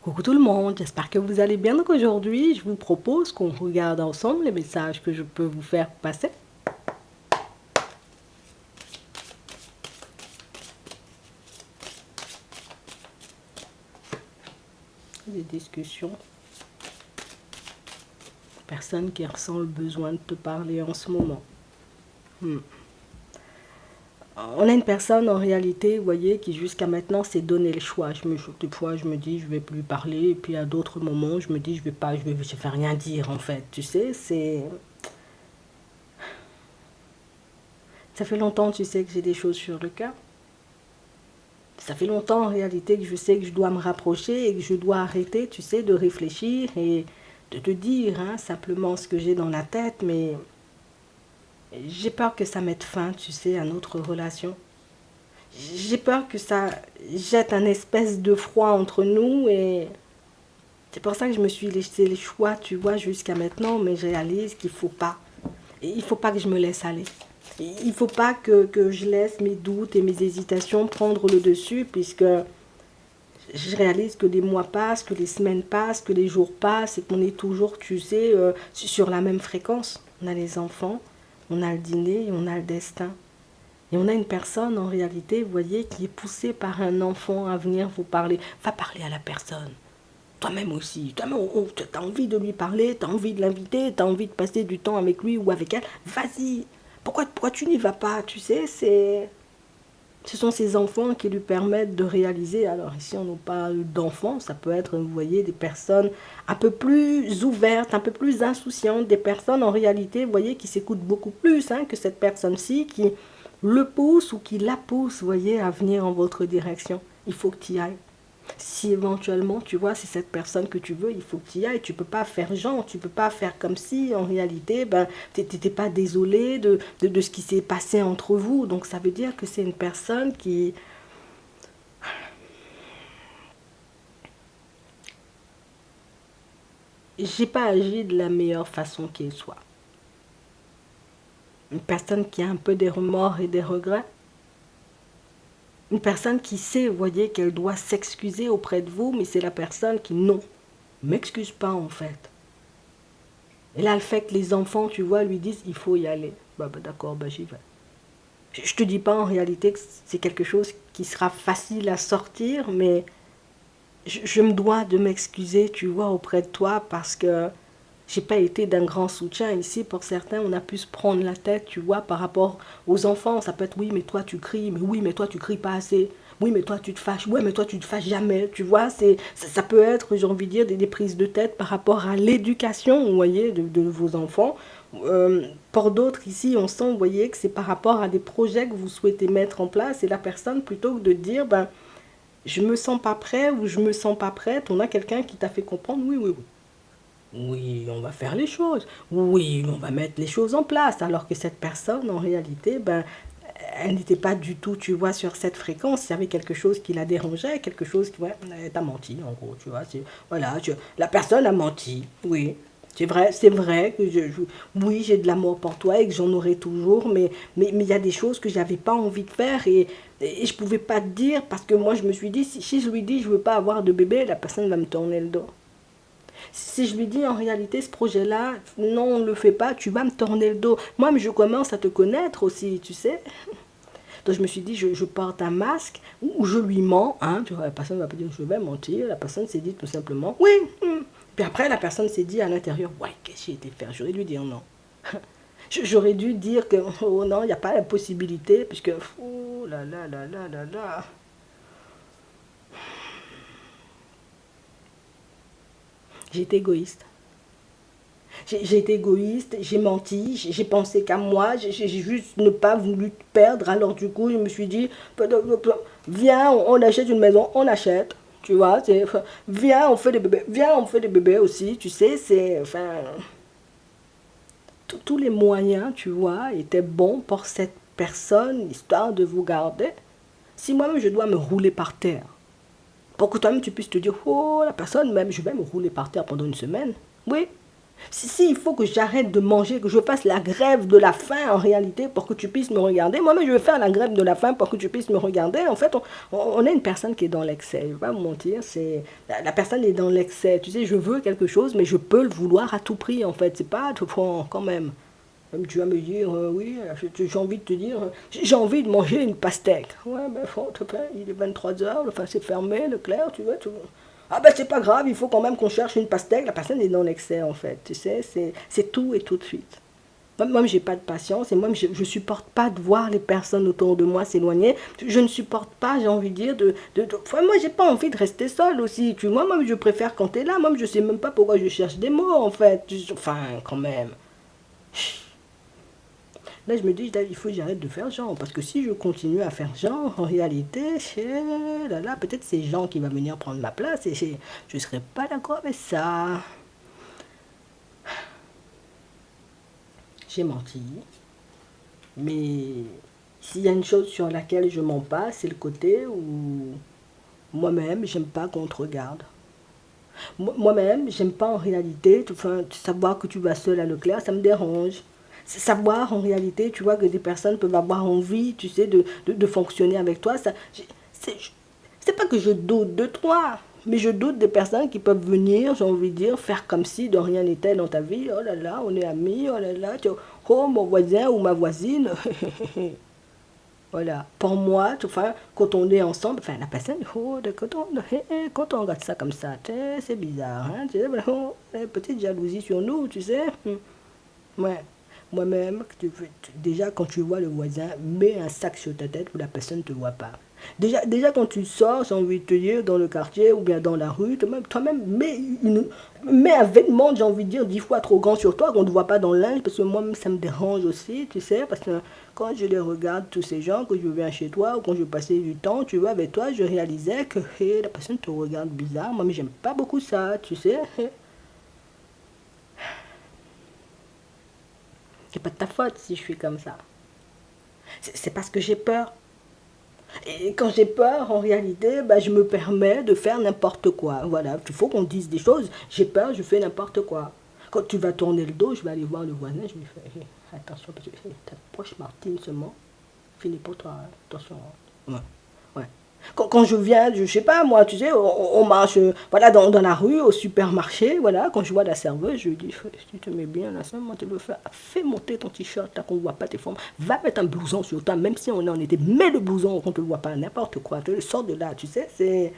Coucou tout le monde, j'espère que vous allez bien. Donc aujourd'hui, je vous propose qu'on regarde ensemble les messages que je peux vous faire passer. Des discussions. Personne qui ressent le besoin de te parler en ce moment. On a une personne en réalité, vous voyez, qui jusqu'à maintenant s'est donné le choix. Des fois, je me dis, je vais plus parler, et puis à d'autres moments, je me dis, je vais pas, je vais rien dire en fait. Tu sais, ça fait longtemps, tu sais, que j'ai des choses sur le cœur. Ça fait longtemps en réalité que je sais que je dois me rapprocher et que je dois arrêter, tu sais, de réfléchir et de te dire simplement ce que j'ai dans la tête, mais j'ai peur que ça mette fin, tu sais, à notre relation. J'ai peur que ça jette un espèce de froid entre nous et c'est pour ça que je me suis laissé les choix, tu vois, jusqu'à maintenant, mais je réalise qu'il faut pas. Il faut pas que je me laisse aller. Il faut pas que je laisse mes doutes et mes hésitations prendre le dessus puisque je réalise que les mois passent, que les semaines passent, que les jours passent et qu'on est toujours, tu sais, sur la même fréquence. On a les enfants, on a le dîner et on a le destin. Et on a une personne, en réalité, vous voyez, qui est poussée par un enfant à venir vous parler. Va parler à la personne. Toi-même aussi. Toi-même, tu as envie de lui parler, tu as envie de l'inviter, tu as envie de passer du temps avec lui ou avec elle. Vas-y. Pourquoi tu n'y vas pas? Tu sais, ce sont ces enfants qui lui permettent de réaliser. Alors ici, on nous parle d'enfants, ça peut être, vous voyez, des personnes un peu plus ouvertes, un peu plus insouciantes, des personnes en réalité, vous voyez, qui s'écoutent beaucoup plus que cette personne-ci, qui le pousse ou qui la pousse, vous voyez, à venir en votre direction. Il faut que tu y ailles. Si éventuellement, tu vois, c'est cette personne que tu veux, il faut que tu y ailles. Tu peux pas faire genre, tu peux pas faire comme si, en réalité, ben, tu n'étais pas désolé de ce qui s'est passé entre vous. Donc, ça veut dire que c'est une personne qui... J'ai pas agi de la meilleure façon qu'il soit. Une personne qui a un peu des remords et des regrets. Une personne qui sait, vous voyez, qu'elle doit s'excuser auprès de vous, mais c'est la personne qui, non, m'excuse pas en fait. Et là, le fait que les enfants, tu vois, lui disent, il faut y aller. Bah, d'accord, bah j'y vais. Je te dis pas en réalité que c'est quelque chose qui sera facile à sortir, mais je me dois de m'excuser, tu vois, auprès de toi parce que j'ai pas été d'un grand soutien ici. Pour certains, on a pu se prendre la tête, tu vois, par rapport aux enfants. Ça peut être, oui, mais toi, tu cries, mais oui, mais toi, tu cries pas assez. Oui, mais toi, tu te fâches. Oui, mais toi, tu te fâches jamais. Tu vois, ça peut être, j'ai envie de dire, des prises de tête par rapport à l'éducation, vous voyez, de vos enfants. Pour d'autres, ici, on sent, vous voyez, que c'est par rapport à des projets que vous souhaitez mettre en place. Et la personne, plutôt que de dire, ben, je me sens pas prêt ou je me sens pas prête, on a quelqu'un qui t'a fait comprendre, oui, oui, oui. Oui, on va faire les choses. Oui, on va mettre les choses en place. Alors que cette personne, en réalité, ben, elle n'était pas du tout, tu vois, sur cette fréquence. Il y avait quelque chose qui la dérangeait, quelque chose qui, ouais, t'as menti, en gros, tu vois. Voilà, la personne a menti, oui. C'est vrai que oui, j'ai de l'amour pour toi et que j'en aurai toujours, mais il y a des choses que j'avais pas envie de faire et je pouvais pas te dire parce que moi je me suis dit, si je lui dis je veux pas avoir de bébé, la personne va me tourner le dos. Si je lui dis en réalité ce projet-là, non, on ne le fait pas, tu vas me tourner le dos. Moi, mais je commence à te connaître aussi, tu sais. Donc je me suis dit, je porte un masque ou je lui mens. Tu vois, la personne va pas dire je vais mentir. La personne s'est dit tout simplement oui. Puis après, la personne s'est dit à l'intérieur, ouais, qu'est-ce que j'ai été faire? J'aurais dû dire non. J'aurais dû dire que oh non, il n'y a pas la possibilité, puisque oh là là là là là là. J'ai été égoïste. J'ai été égoïste, j'ai menti, j'ai pensé qu'à moi, j'ai juste ne pas voulu te perdre. Alors du coup, je me suis dit, viens, on achète une maison, on achète. Tu vois, viens, on fait des bébés, viens, on fait des bébés aussi. Tu sais, enfin, tous les moyens, tu vois, étaient bons pour cette personne, histoire de vous garder. Si moi-même, je dois me rouler par terre, pour que toi-même, tu puisses te dire, oh, la personne, même, je vais me rouler par terre pendant une semaine. Oui, Si il faut que j'arrête de manger, que je fasse la grève de la faim en réalité pour que tu puisses me regarder, moi-même je vais faire la grève de la faim pour que tu puisses me regarder. En fait, on est une personne qui est dans l'excès. Je ne vais pas vous mentir, la personne est dans l'excès. Tu sais, je veux quelque chose, mais je peux le vouloir à tout prix en fait. C'est pas tout quand même. Même tu vas me dire, oui, j'ai envie de te dire, j'ai envie de manger une pastèque. Ouais, ben faut, te plaît, il est 23 h, enfin c'est fermé, Leclerc, tu vois, ah ben c'est pas grave, il faut quand même qu'on cherche une pastèque. La personne est dans l'excès en fait, tu sais, c'est tout et tout de suite. Moi, j'ai pas de patience et moi, je supporte pas de voir les personnes autour de moi s'éloigner. Je ne supporte pas, j'ai envie de dire, enfin, moi, j'ai pas envie de rester seule aussi. Tu vois, moi, je préfère quand t'es là. Moi, je sais même pas pourquoi je cherche des mots en fait. Enfin, quand même. Là, je me dis, il faut que j'arrête de faire genre. Parce que si je continue à faire genre, en réalité, là, peut-être c'est Jean qui va venir prendre ma place et je serai pas d'accord avec ça. J'ai menti. Mais s'il y a une chose sur laquelle je mens pas, c'est le côté où moi-même, j'aime pas qu'on te regarde. Moi-même, j'aime pas en réalité, enfin, savoir que tu vas seul à Leclerc, ça me dérange. Savoir en réalité, tu vois, que des personnes peuvent avoir envie, tu sais, de fonctionner avec toi. C'est c'est pas que je doute de toi, mais je doute des personnes qui peuvent venir, j'ai envie de dire, faire comme si de rien n'était dans ta vie. Oh là là, on est amis, oh là là, oh mon voisin ou ma voisine. Voilà. Pour moi, enfin, quand on est ensemble, enfin, la personne, oh, quand on regarde ça comme ça, c'est bizarre, hein, tu sais, vraiment, une petite jalousie sur nous, tu sais. Ouais. Moi-même, déjà quand tu vois le voisin, mets un sac sur ta tête où la personne ne te voit pas. Déjà quand tu sors, j'ai envie de te dire, dans le quartier ou bien dans la rue, toi-même mets un vêtement, j'ai envie de dire, 10 fois trop grand sur toi, qu'on ne te voit pas dans le linge, parce que moi ça me dérange aussi, tu sais, parce que quand je les regarde, tous ces gens, que je viens chez toi, ou quand je passais du temps, tu vois, avec toi, je réalisais que la personne te regarde bizarre. Moi, mais j'aime pas beaucoup ça, tu sais. C'est pas de ta faute si je suis comme ça. C'est parce que j'ai peur. Et quand j'ai peur, en réalité, bah, je me permets de faire n'importe quoi. Voilà, il faut qu'on dise des choses. J'ai peur, je fais n'importe quoi. Quand tu vas tourner le dos, je vais aller voir le voisin, je lui fais attention, parce que t'approches Martine seulement. Fini pour toi, hein. Attention. Ouais. Ouais. Quand je viens, je sais pas moi, tu sais, on marche voilà, dans la rue, au supermarché, voilà, quand je vois la serveuse, je lui dis, si tu te mets bien là, seulement tu le fais, fais monter ton t-shirt, là qu'on ne voit pas tes formes, va mettre un blouson sur toi, même si on est en été, mets le blouson qu'on ne te voit pas, n'importe quoi, tu sors de là, tu sais,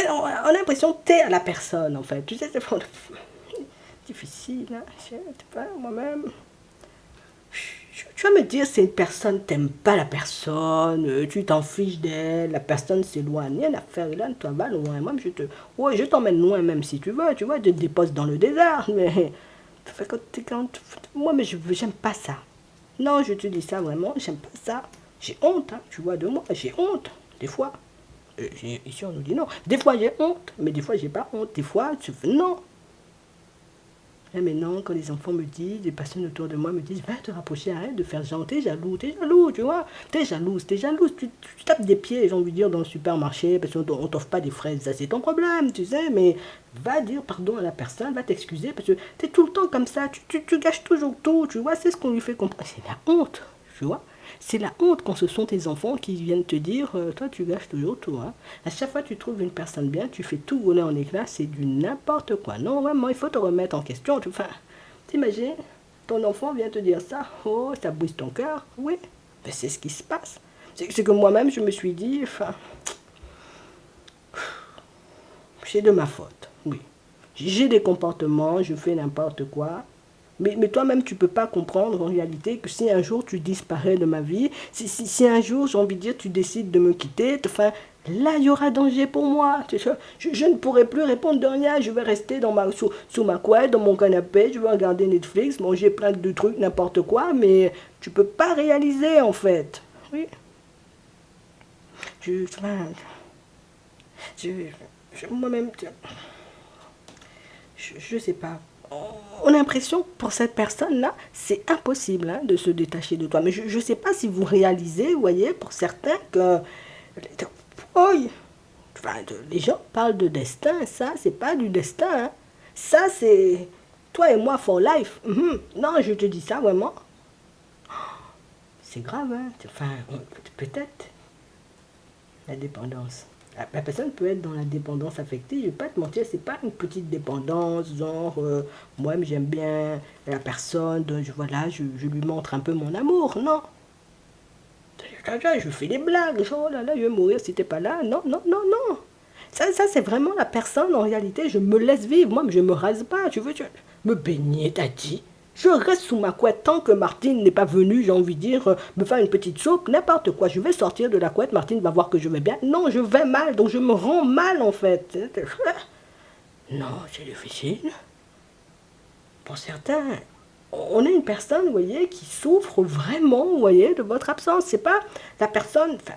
on a l'impression que t'es à la personne, en fait, tu sais, c'est difficile, hein, je sais pas, moi-même. Tu vas me dire, c'est une personne, t'aimes pas la personne, tu t'en fiches d'elle, la personne s'éloigne, rien à faire là, toi va loin. Moi, ouais, je t'emmène loin même si tu veux, tu vois, je te dépose dans le désert, mais moi, mais j'aime pas ça. Non, je te dis ça vraiment, j'aime pas ça. J'ai honte, hein, tu vois, de moi, j'ai honte, des fois. Ici, on nous dit non. Des fois, j'ai honte, mais des fois, j'ai pas honte. Des fois, je fais non. Et maintenant, quand les enfants me disent, les personnes autour de moi me disent, va te rapprocher, arrête de faire genre, t'es jaloux, tu vois, t'es jalouse, tu tapes des pieds, j'ai envie de dire, dans le supermarché, parce qu'on t'offre pas des fraises, ça c'est ton problème, tu sais, mais va dire pardon à la personne, va t'excuser, parce que t'es tout le temps comme ça, tu gâches toujours tout, tu vois, c'est ce qu'on lui fait comprendre, c'est la honte, tu vois. C'est la honte quand ce sont tes enfants qui viennent te dire toi tu gâches toujours tout. Hein. À chaque fois que tu trouves une personne bien, tu fais tout voler en éclats, c'est du n'importe quoi. Non, vraiment, il faut te remettre en question. Enfin, t'imagines, ton enfant vient te dire ça, oh, ça brise ton cœur. Oui, mais c'est ce qui se passe. C'est que moi-même, je me suis dit, enfin, c'est de ma faute, oui. J'ai des comportements, je fais n'importe quoi. Mais toi-même, tu ne peux pas comprendre en réalité que si un jour tu disparais de ma vie, si un jour, j'ai envie de dire, tu décides de me quitter, enfin, là, il y aura danger pour moi. Je ne pourrai plus répondre de rien. Je vais rester sous ma couette, dans mon canapé, je vais regarder Netflix, manger plein de trucs, n'importe quoi, mais tu ne peux pas réaliser, en fait. Oui. Enfin, moi-même, je sais pas. On a l'impression que pour cette personne-là, c'est impossible hein, de se détacher de toi. Mais je ne sais pas si vous réalisez, vous voyez, pour certains, que oh, enfin, les gens parlent de destin. Ça, c'est pas du destin. Hein. Ça, c'est Toi et moi for life. Non, je te dis ça vraiment. C'est grave, hein. Enfin, peut-être la dépendance. La personne peut être dans la dépendance affective, je vais pas te mentir, c'est pas une petite dépendance, genre, moi j'aime bien la personne, donc voilà, je lui montre un peu mon amour, non. Je fais des blagues, genre, oh là là, je vais mourir si t'es pas là, non, non, non, non. Ça c'est vraiment la personne, en réalité, je me laisse vivre, moi, je me rase pas, tu veux, me baigner, t'as dit. Je reste sous ma couette tant que Martine n'est pas venue, j'ai envie de dire, me faire une petite soupe, n'importe quoi. Je vais sortir de la couette, Martine va voir que je vais bien. Non, je vais mal, donc je me rends mal en fait. Non, c'est difficile. Pour certains, on a une personne, vous voyez, qui souffre vraiment, vous voyez, de votre absence. C'est pas la personne, enfin,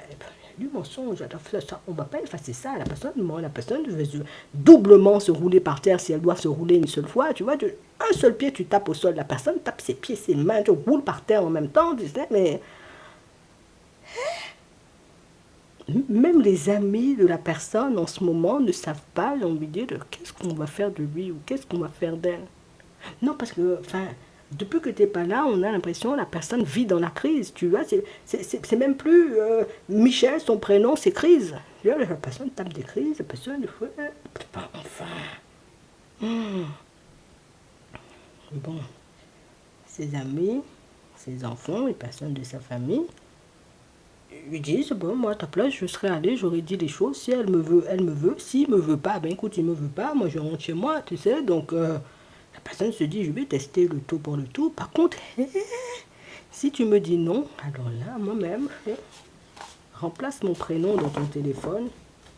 du mensonge, ça, on va pas effacer ça. La personne veut doublement se rouler par terre si elle doit se rouler une seule fois. Tu vois, un seul pied, tu tapes au sol. La personne tape ses pieds, ses mains, tu roules par terre en même temps. Tu sais, mais même les amis de la personne en ce moment ne savent pas, j'ai envie de dire, de qu'est-ce qu'on va faire de lui ou qu'est-ce qu'on va faire d'elle. Non, parce que, enfin, depuis que tu n'es pas là, on a l'impression que la personne vit dans la crise, tu vois. C'est même plus Michel, son prénom, c'est crise. Tu vois, la personne tape des crises, la personne, enfin. Hmm. Bon, ses amis, ses enfants, les personnes de sa famille, lui disent, bon, moi, à ta place, je serais allée, j'aurais dit les choses. Si elle me veut, elle me veut. S'il me veut pas, ben écoute, il me veut pas, moi, je rentre chez moi, tu sais. Donc, la personne se dit, je vais tester le tout pour le tout. Par contre, si tu me dis non, alors là, moi-même, remplace mon prénom dans ton téléphone.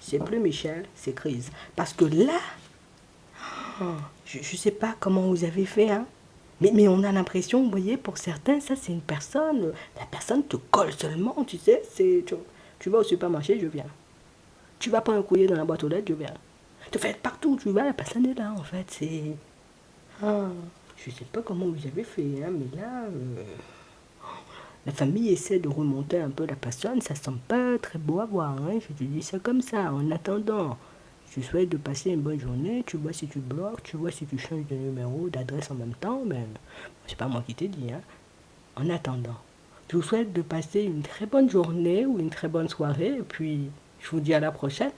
C'est plus Michel, c'est Crise. Parce que là, je ne sais pas comment vous avez fait, hein. Mais on a l'impression, vous voyez, pour certains, ça c'est une personne, la personne te colle seulement, tu sais. Tu vas au supermarché, je viens. Tu vas prendre un courrier dans la boîte aux lettres, je viens. Tu fais partout où tu vas, la personne est là, en fait. C'est. Ah, je sais pas comment vous avez fait, hein, mais là, la famille essaie de remonter un peu la personne, ça sent pas très beau à voir, hein, je te dis ça comme ça. En attendant, je souhaite de passer une bonne journée, tu vois si tu bloques, tu vois si tu changes de numéro, d'adresse en même temps, mais c'est pas moi qui t'ai dit, hein. En attendant, je vous souhaite de passer une très bonne journée ou une très bonne soirée, et puis je vous dis à la prochaine.